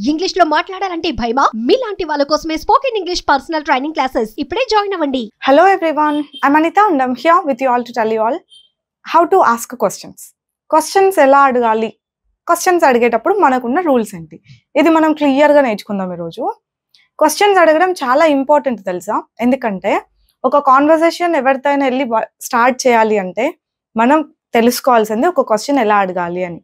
English లో మాట్లాడాలంటే భయమా? మీలాంటి వాళ్ళ కోసమే spoken English personal training classes ఇప్పుడే జాయిన్ అవ్వండి. Hello everyone, I'm Anita and I'm here with you all to tell you all how to ask questions. Questions ఎలా అడగాలి, క్వశ్చన్స్ అడిగేటప్పుడు మనకున్న రూల్స్ ఏంటి, ఇది మనం క్లియర్గా నేర్చుకుందాం ఈరోజు. క్వశ్చన్స్ అడగడం చాలా ఇంపార్టెంట్ తెలుసా, ఎందుకంటే ఒక కాన్వర్సేషన్ ఎవరితోనైనా వెళ్ళి స్టార్ట్ చేయాలి అంటే మనం తెలుసుకోవాల్సింది ఒక క్వశ్చన్ ఎలా అడగాలి అని.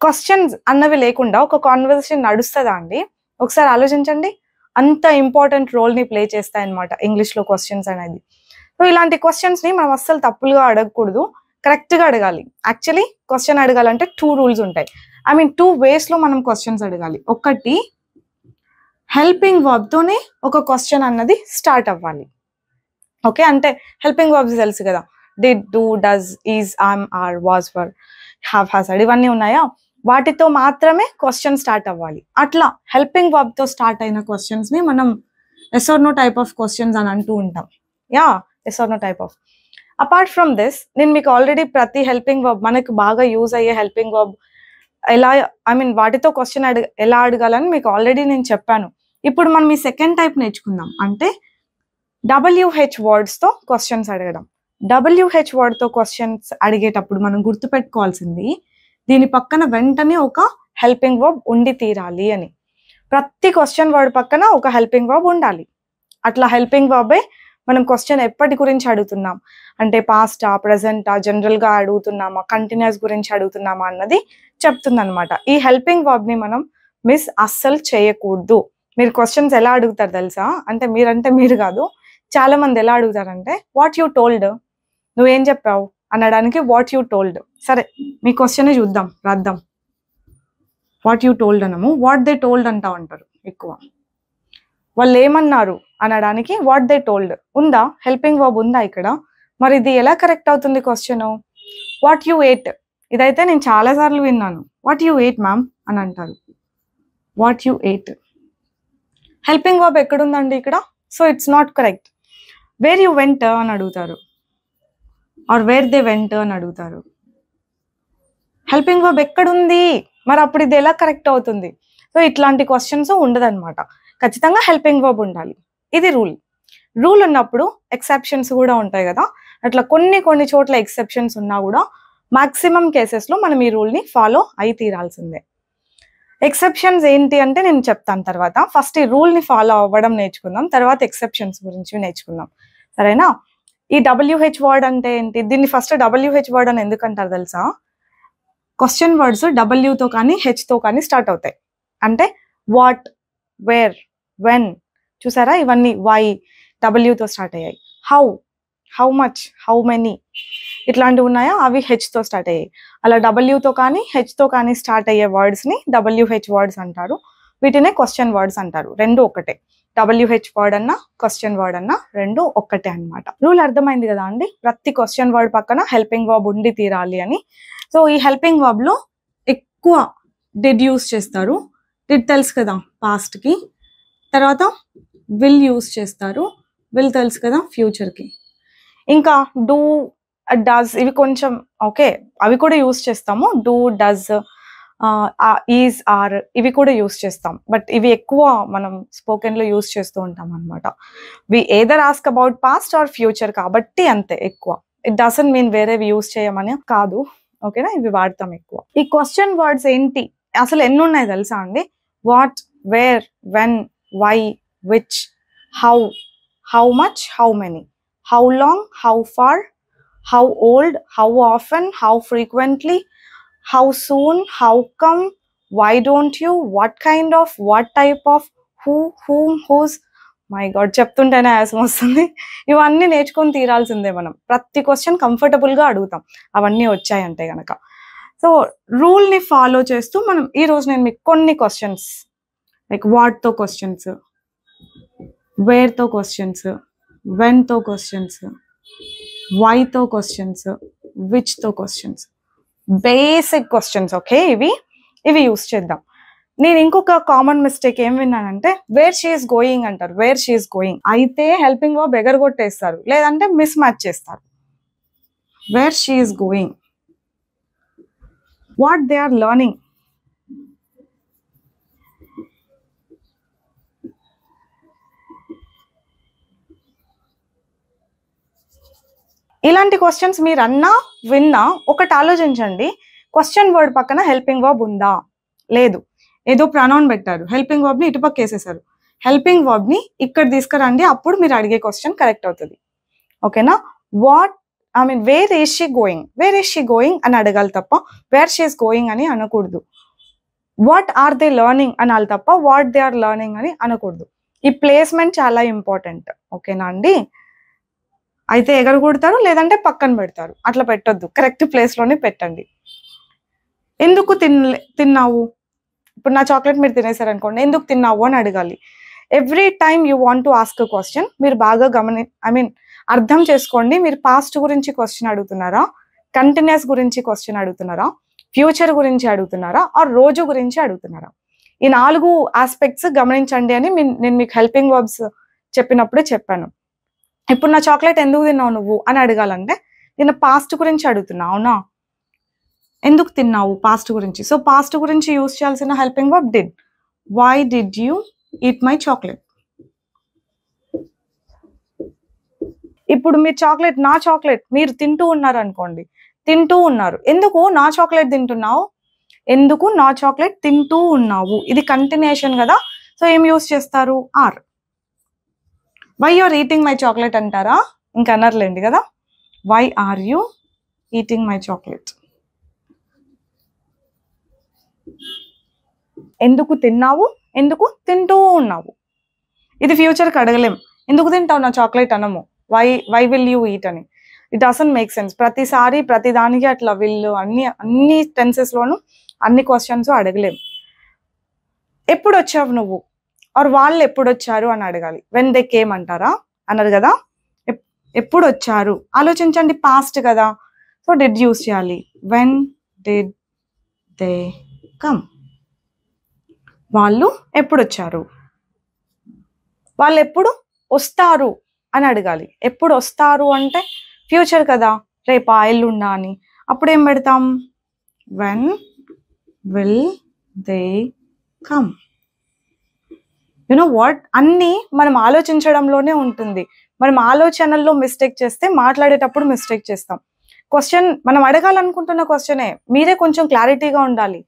క్వశ్చన్స్ అన్నవి లేకుండా ఒక కాన్వర్సేషన్ నడుస్తుందా అండి? ఒకసారి ఆలోచించండి. అంత ఇంపార్టెంట్ రోల్ని ప్లే చేస్తాయన్నమాట ఇంగ్లీష్లో క్వశ్చన్స్ అనేది. సో ఇలాంటి క్వశ్చన్స్ని మనం అస్సలు తప్పులుగా అడగకూడదు, కరెక్ట్గా అడగాలి. యాక్చువల్లీ క్వశ్చన్ అడగాలంటే 2 రూల్స్ ఉంటాయి. 2 వేస్లో మనం క్వశ్చన్స్ అడగాలి. ఒకటి, హెల్పింగ్ వర్బ్తోనే ఒక క్వశ్చన్ అన్నది స్టార్ట్ అవ్వాలి. ఓకే, అంటే హెల్పింగ్ వర్బ్స్ తెలుసు కదా, did, do, does, is, am, are, was, were, have, has, ఇవన్నీ ఉన్నాయా, వాటితో మాత్రమే క్వశ్చన్ స్టార్ట్ అవ్వాలి. అట్లా హెల్పింగ్ వర్బ్తో స్టార్ట్ అయిన క్వశ్చన్స్ని మనం yes or no type of questions అని అంటూ ఉంటాం. Yeah, yes or no type of. Apart from this, నేను మీకు ఆల్రెడీ ప్రతి హెల్పింగ్ వర్బ్, మనకు బాగా యూజ్ అయ్యే హెల్పింగ్ వర్బ్ ఎలా, వాటితో క్వశ్చన్ ఎలా అడగాలని మీకు ఆల్రెడీ నేను చెప్పాను. ఇప్పుడు మనం ఈ సెకండ్ టైప్ నేర్చుకుందాం, అంటే WH వర్డ్స్తో క్వశ్చన్స్ అడగడం. WH వర్డ్తో క్వశ్చన్స్ అడిగేటప్పుడు మనం గుర్తుపెట్టుకోవాల్సింది, దీని పక్కన వెంటనే ఒక హెల్పింగ్ వర్బ్ ఉండి తీరాలి అని. ప్రతి క్వశ్చన్ వర్డ్ పక్కన ఒక హెల్పింగ్ వర్బ్ ఉండాలి. అట్లా హెల్పింగ్ వర్బే మనం క్వశ్చన్ ఎప్పటి గురించి అడుగుతున్నాం అంటే పాస్టా, ప్రెజెంటా, జనరల్గా అడుగుతున్నామా, కంటిన్యూస్ గురించి అడుగుతున్నామా అన్నది చెప్తుందన్నమాట. ఈ హెల్పింగ్ వర్బ్ని మనం మిస్ అస్సలు చేయకూడదు. మీరు క్వశ్చన్స్ ఎలా అడుగుతారు తెలుసా, అంటే మీరు కాదు, చాలా మంది ఎలా అడుగుతారంటే వాట్ యూ టోల్డ్, నువ్వేం చెప్పావు అనడానికి వాట్ యూ టోల్డ్. సరే, మీ క్వశ్చన్ చూద్దాం, రాద్దాం. వాట్ యూ టోల్డ్ అనము, వాట్ దే టోల్డ్ అంటా ఉంటారు ఎక్కువ. వాళ్ళు ఏమన్నారు అనడానికి వాట్ దే టోల్డ్ ఉందా, హెల్పింగ్ వర్బ్ ఉందా ఇక్కడ? మరి ఇది ఎలా కరెక్ట్ అవుతుంది క్వశ్చన్? వాట్ యూ ఎయిట్, ఇదైతే నేను చాలాసార్లు విన్నాను. వాట్ యూ ఎయిట్ మ్యామ్ అని అంటారు. What you ate helping verb ఎక్కడుందండి ఇక్కడ? So it's not correct. Where you went అని అడుగుతారు, ఆర్ వేర్ దే వెంట్ అని అడుగుతారు. హెల్పింగ్ వర్బ్ ఎక్కడుంది, మరి అప్పుడు ఇది ఎలా కరెక్ట్ అవుతుంది? సో ఇట్లాంటి క్వశ్చన్స్ ఉండదన్నమాట. ఖచ్చితంగా హెల్పింగ్ వర్బ్ ఉండాలి. ఇది రూల్ ఉన్నప్పుడు ఎక్సెప్షన్స్ కూడా ఉంటాయి కదా, అట్లా కొన్ని చోట్ల ఎక్సెప్షన్స్ ఉన్నా కూడా మాక్సిమం కేసెస్లో మనం ఈ రూల్ని ఫాలో అయి తీరాల్సిందే. ఎక్సెప్షన్స్ ఏంటి అంటే నేను చెప్తాను తర్వాత. ఫస్ట్ ఈ రూల్ని ఫాలో అవ్వడం నేర్చుకుందాం, తర్వాత ఎక్సెప్షన్స్ గురించి నేర్చుకుందాం, సరేనా? ఈ WH వర్డ్ అంటే ఏంటి? దీన్ని ఫస్ట్ WH వర్డ్ అని ఎందుకంటారు తెలుసా? క్వశ్చన్ వర్డ్స్ Wతో కానీ Hతో కానీ స్టార్ట్ అవుతాయి. అంటే వాట్, వేర్, వెన్, చూసారా, ఇవన్నీ వై Wతో స్టార్ట్ అయ్యాయి. హౌ మచ్, హౌ మెనీ, ఇట్లాంటివి ఉన్నాయా, అవి Hతో స్టార్ట్ అయ్యాయి. అలా Wతో కానీ Hతో కానీ స్టార్ట్ అయ్యే వర్డ్స్ని WH వర్డ్స్ అంటారు. వీటినే క్వశ్చన్ వర్డ్స్ అంటారు. రెండు ఒకటే, WH వర్డ్ అన్నా క్వశ్చన్ వర్డ్ అన్నా రెండు ఒక్కటే అనమాట. రూల్ అర్థమైంది కదా అండి? ప్రతి క్వశ్చన్ వర్డ్ పక్కన హెల్పింగ్ వర్బ్ ఉండి తీరాలి అని. సో ఈ హెల్పింగ్ వర్బ్లో ఎక్కువ డిడ్ యూస్ చేస్తారు. డిడ్ తెలుసు కదా పాస్ట్కి. తర్వాత విల్ యూస్ చేస్తారు. విల్ తెలుసు కదా ఫ్యూచర్కి. ఇంకా డూ, డస్, ఇవి కొంచెం ఓకే, అవి కూడా యూస్ చేస్తాము. డూ, డస్, ఈజ్, ఆర్, ఇవి కూడా యూస్ చేస్తాం. బట్ ఇవి ఎక్కువ మనం స్పోకెన్లో యూస్ చేస్తూ ఉంటాం అనమాట. We either ask about past or future కాబట్టి అంతే ఎక్కువ. ఇట్ డజంట్ మీన్ వేరేవి యూస్ చేయమని కాదు, ఓకేనా? ఇవి వాడతాం ఎక్కువ. ఈ క్వశ్చన్ వర్డ్స్ ఏంటి, అసలు ఎన్ని ఉన్నాయి తెలుసా అండి? What, where, when, why, which, how much, how many, how long, how far, how old, how often, how frequently, how soon, how come, why don't you, what kind of, what type of, who, whom, whose. My God, చెప్తుంటేనే ఆయాసం వస్తుంది. ఇవన్నీ నేర్చుకొని తీరాల్సిందే మనం. ప్రతి question కంఫర్టబుల్గా అడుగుతాం అవన్నీ వచ్చాయంటే కనుక. సో రూల్ని ఫాలో చేస్తూ మనం ఈరోజు నేను మీకు కొన్ని క్వశ్చన్స్, లైక్ వాట్తో క్వశ్చన్స్, వేర్తో క్వశ్చన్స్, వెన్తో క్వశ్చన్స్, వైతో క్వశ్చన్స్, విచ్తో క్వశ్చన్స్, బేసిక్ క్వశ్చన్స్, ఓకే, ఇవి యూస్ చేద్దాం. నేను ఇంకొక కామన్ మిస్టేక్ ఏం విన్నానంటే వేర్ షీ ఈస్ గోయింగ్ అంటారు. వేర్ షీ ఈస్ గోయింగ్ అయితే హెల్పింగ్ వర్బ్ ఎగరగొట్టేస్తారు, లేదంటే మిస్ మ్యాచ్ చేస్తారు. Where she is going, what they are learning, ఇలాంటి క్వశ్చన్స్ మీరు అన్నా విన్నా ఒకటి ఆలోచించండి, క్వశ్చన్ వర్డ్ పక్కన హెల్పింగ్ వర్బ్ ఉందా? లేదు. ఏదో ప్రొనౌన్ పెట్టారు, హెల్పింగ్ వర్బ్ని ఇటుపక్క వేసేసారు. హెల్పింగ్ వర్బ్ని ఇక్కడ తీసుకురండి, అప్పుడు మీరు అడిగే క్వశ్చన్ కరెక్ట్ అవుతుంది. ఓకేనా? Wear is she going, wear is she going అని అడగాలి తప్ప వేర్ షీ ఈస్ గోయింగ్ అని అనకూడదు. వాట్ ఆర్ దే లెర్నింగ్ అనాలి తప్ప వాట్ దే ఆర్ లెర్నింగ్ అని అనకూడదు. ఈ ప్లేస్మెంట్ చాలా ఇంపార్టెంట్. ఓకేనా అండి? అయితే ఎగరగొడతారు, లేదంటే పక్కన పెడతారు, అట్లా పెట్టొద్దు, కరెక్ట్ ప్లేస్లోనే పెట్టండి. ఎందుకు తిన్నావు? ఇప్పుడు నా చాక్లెట్ మీరు తినేసారు అనుకోండి, ఎందుకు తిన్నావు అని అడగాలి. Every time you want to ask a question మీరు బాగా అర్థం చేసుకోండి. మీరు పాస్ట్ గురించి క్వశ్చన్ అడుగుతున్నారా, కంటిన్యూస్ గురించి క్వశ్చన్ అడుగుతున్నారా, ఫ్యూచర్ గురించి అడుగుతున్నారా, ఆర్ రోజు గురించి అడుగుతున్నారా? ఈ 4 ఆస్పెక్ట్స్ గమనించండి అని నేను మీకు హెల్పింగ్ వర్బ్స్ చెప్పినప్పుడే చెప్పాను. ఇప్పుడు నా చాక్లెట్ ఎందుకు తిన్నావు నువ్వు అని అడగాలంటే నేను పాస్ట్ గురించి అడుగుతున్నా, అవునా? ఎందుకు తిన్నావు పాస్ట్ గురించి. సో పాస్ట్ గురించి యూజ్ చేయాల్సిన helping verb did. Why did you eat my chocolate? ఇప్పుడు మీరు నా చాక్లెట్ మీరు తింటూ ఉన్నారు అనుకోండి, తింటూ ఉన్నారు, ఎందుకు నా చాక్లెట్ తింటున్నావు, ఎందుకు నా చాక్లెట్ తింటూ ఉన్నావు, ఇది కంటిన్యూషన్ కదా. సో ఏం యూజ్ చేస్తారు? Are. Why you are eating my chocolate అంటారా? ఇంకా అనర్లేండి కదా. Why are you eating my chocolate? ఎందుకు తిన్నావు, ఎందుకు తింటూ ఉన్నావు. ఇది ఫ్యూచర్కి అడగలేం, ఎందుకు తింటావు నా చాక్లెట్ అనము, వై విల్ యూ ఈట్ అని. It doesn't make sense. ప్రతిసారి ప్రతిదానికి అట్లా విల్ అన్ని టెన్సెస్లోనూ అన్ని క్వశ్చన్స్ అడగలేం. ఎప్పుడు వచ్చావు నువ్వు, ఆర్ వాళ్ళు ఎప్పుడు వచ్చారు అని అడగాలి. వెన్ దే కేమ్ అంటారా? అన్నారు కదా. ఎప్పుడు వచ్చారు ఆలోచించండి, పాస్ట్ కదా. సో డిడ్ యూస్ చేయాలి. వెన్ డిడ్ దే కమ్, వాళ్ళు ఎప్పుడు వచ్చారు. వాళ్ళు ఎప్పుడు వస్తారు అని అడగాలి. ఎప్పుడు వస్తారు అంటే ఫ్యూచర్ కదా, రేపా ఎల్లుండా అని. అప్పుడు ఏం పెడతాం? When will they come. What అన్నీ మనం ఆలోచించడంలోనే ఉంటుంది. మనం ఆలోచనల్లో మిస్టేక్ చేస్తే మాట్లాడేటప్పుడు మిస్టేక్ చేస్తాం. క్వశ్చన్ మనం అడగాలనుకుంటున్న క్వశ్చనే మీరే కొంచెం క్లారిటీగా ఉండాలి.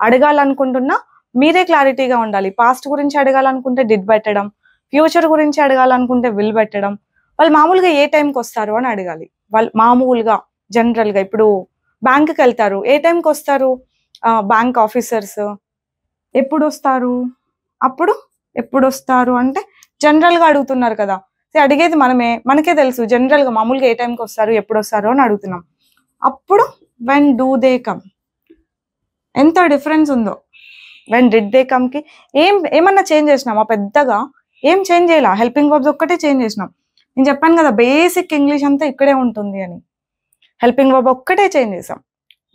అడగాలనుకుంటున్నా మీరే క్లారిటీగా ఉండాలి. పాస్ట్ గురించి అడగాలనుకుంటే డిడ్ పెట్టడం, ఫ్యూచర్ గురించి అడగాలనుకుంటే విల్ పెట్టడం. వాళ్ళు మామూలుగా ఏ టైంకి వస్తారు అని అడగాలి. వాళ్ళు మామూలుగా జనరల్గా ఇప్పుడు బ్యాంకుకి వెళ్తారు, ఏ టైంకి వస్తారు? బ్యాంక్ ఆఫీసర్స్ ఎప్పుడు వస్తారు, అప్పుడు ఎప్పుడు వస్తారు అంటే జనరల్గా అడుగుతున్నారు కదా. అడిగేది మనకే తెలుసు జనరల్గా మామూలుగా ఏ టైంకి వస్తారు ఎప్పుడు వస్తారు అని అడుగుతున్నాం. అప్పుడు వెన్ డూ దే కమ్, ఎంత డిఫరెన్స్ ఉందో. వెన్ డిడ్ దే కమ్కి ఏమన్నా చేంజ్ చేసినామా? పెద్దగా ఏం చేంజ్ చేయాల, హెల్పింగ్ వర్బ్స్ ఒక్కటే చేంజ్ చేసినాం. నేను చెప్పాను కదా బేసిక్ ఇంగ్లీష్ అంతా ఇక్కడే ఉంటుంది అని. హెల్పింగ్ వర్బ్ ఒక్కటే చేంజ్ చేసాం,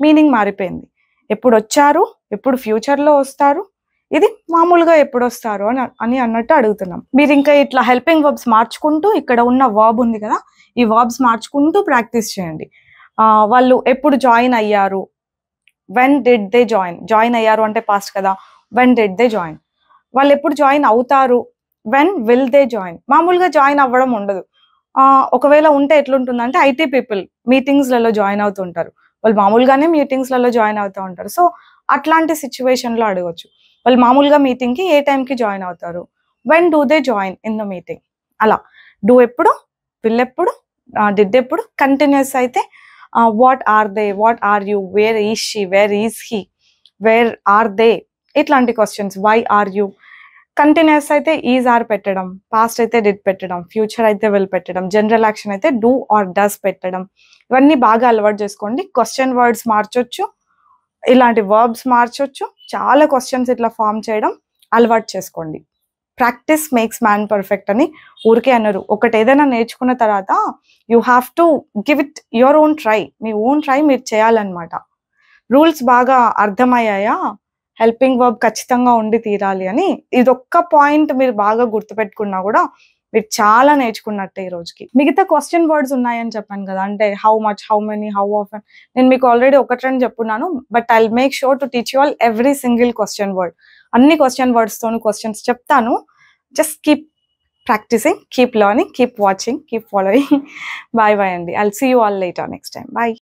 మీనింగ్ మారిపోయింది. ఎప్పుడు వచ్చారు, ఎప్పుడు ఫ్యూచర్లో వస్తారు, ఇది మామూలుగా ఎప్పుడు వస్తారు అని అన్నట్టు అడుగుతున్నాం. మీరు ఇంకా ఇట్లా హెల్పింగ్ వర్బ్స్ మార్చుకుంటూ, ఇక్కడ ఉన్న వర్బ్ ఉంది కదా, ఈ వర్బ్స్ మార్చుకుంటూ ప్రాక్టీస్ చేయండి. వాళ్ళు ఎప్పుడు జాయిన్ అయ్యారు, వెన్ డిడ్ దే జాయిన్ అయ్యారు అంటే పాస్ట్ కదా, వెన్ డిడ్ దే జాయిన్. వాళ్ళు ఎప్పుడు జాయిన్ అవుతారు, వెన్ విల్ దే జాయిన్. మామూలుగా జాయిన్ అవ్వడం ఉండదు. ఒకవేళ ఉంటే ఎట్లుంటుందంటే ఐటీ పీపుల్ మీటింగ్స్లలో జాయిన్ అవుతుంటారు, వాళ్ళు మామూలుగానే మీటింగ్స్లలో జాయిన్ అవుతూ ఉంటారు. సో అట్లాంటి సిచ్యువేషన్లో అడగవచ్చు. వాళ్ళు మామూలుగా మీటింగ్కి ఏ టైంకి జాయిన్ అవుతారు, when do they join in the meeting. అలా డూ ఎప్పుడు, విల్ ఎప్పుడు, డిడ్ ఎప్పుడు. కంటిన్యూస్ అయితే what are they, what are you, where is she, where is he, where are they, ఇట్లాంటి questions. Why are you. Continuous అయితే is are పెట్టడం, past అయితే did పెట్టడం, ఫ్యూచర్ అయితే విల్ పెట్టడం, జనరల్ యాక్షన్ అయితే డూ ఆర్ డస్ పెట్టడం. ఇవన్నీ బాగా అలవాటు చేసుకోండి. క్వశ్చన్ వర్డ్స్ మార్చొచ్చు, ఇలాంటి వర్బ్స్ మార్చొచ్చు, చాలా క్వశ్చన్స్ ఇట్లా ఫామ్ చేయడం అలవాటు చేసుకోండి. ప్రాక్టీస్ మేక్స్ మ్యాన్ పర్ఫెక్ట్ అని ఊరికే అన్నారు. ఒకటి ఏదైనా నేర్చుకున్న తర్వాత you have to give it your own try. Me own try మీరు చేయాలన్నమాట. రూల్స్ బాగా అర్థమయ్యాయా? హెల్పింగ్ వర్బ్ ఖచ్చితంగా ఉండి తీరాలి అని. ఇదొక్క పాయింట్ మీరు బాగా గుర్తుపెట్టుకున్నా కూడా మీరు చాలా నేర్చుకున్నట్టే ఈ రోజుకి. మిగతా క్వశ్చన్ వర్డ్స్ ఉన్నాయని చెప్పాను కదా, అంటే how much, how many, how often. నేను మీకు ఆల్రెడీ ఒకటి చెప్పున్నాను, but I make sure to teach you all every single question word. అన్ని క్వశ్చన్ వర్డ్స్ తోను క్వశ్చన్స్ చెప్తాను. Just keep practicing, keep learning, keep watching, keep following. Bye bye అండి. I'll see you all later next time. Bye.